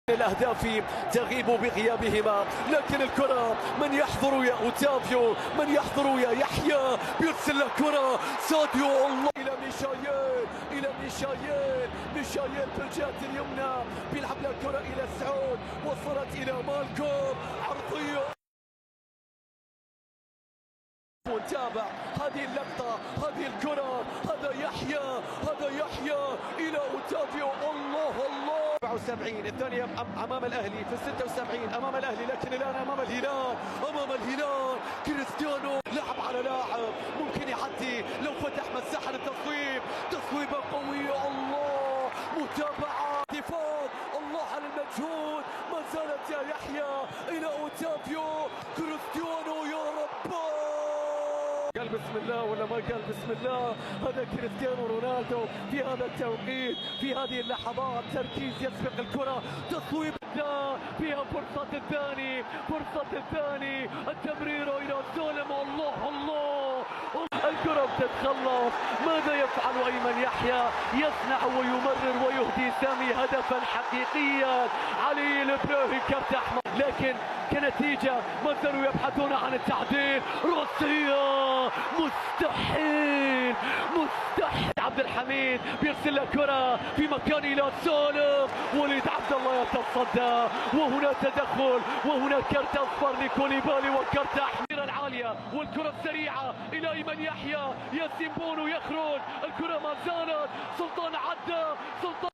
الأهداف تغيب بغيابهما، لكن الكرة من يحضر يا أوتافيو، من يحضر يا يحيى، بيرسل الكرة ساديو الله إلى ميشايل، ميشايل بالجهة اليمنى بيلعب الكرة إلى سعود، وصلت إلى مالكوم، عرضية. تابع هذه اللقطة، هذه الكرة، هذا يحيى إلى أوتافيو، الله 74 الثانية أمام الأهلي، في 76 أمام الأهلي، لكن الآن أمام الهلال كريستيانو لعب على لاعب ممكن يعدي لو فتح مساحة للتصويب، تصويبة قوية، الله متابعة دفاع، الله على المجهود، ما زالت يا يحيى إلى أوتافيو، كريستيانو يا رب، قال بسم الله ولا ما قال بسم الله؟ هذا كريستيانو رونالدو في هذا التوقيت، في هذه اللحظات، تركيز يسبق الكرة، تصويب فيها فرصة الثاني، التمرير إلى سالم، الله الكرة بتتخلص، ماذا يفعل أيمن يحيى؟ يصنع ويمرر ويهدي سامي هدفا حقيقيا، علي البراهي كرت أحمر، لكن كنتيجة ما زالوا يبحثون عن التعديل، روسيا مستحيل عبد الحميد بيرسل الكرة في مكان إلى سالم، وليد عبد الله يتصدى، وهنا تدخل، وهنا كرت أصفر لكوليبالي وكرت أحمر العالية، والكرة السريعة إلى أيمن يحيى، ياسين بونو يخرج، الكرة ما زالت، سلطان عدى، سلطان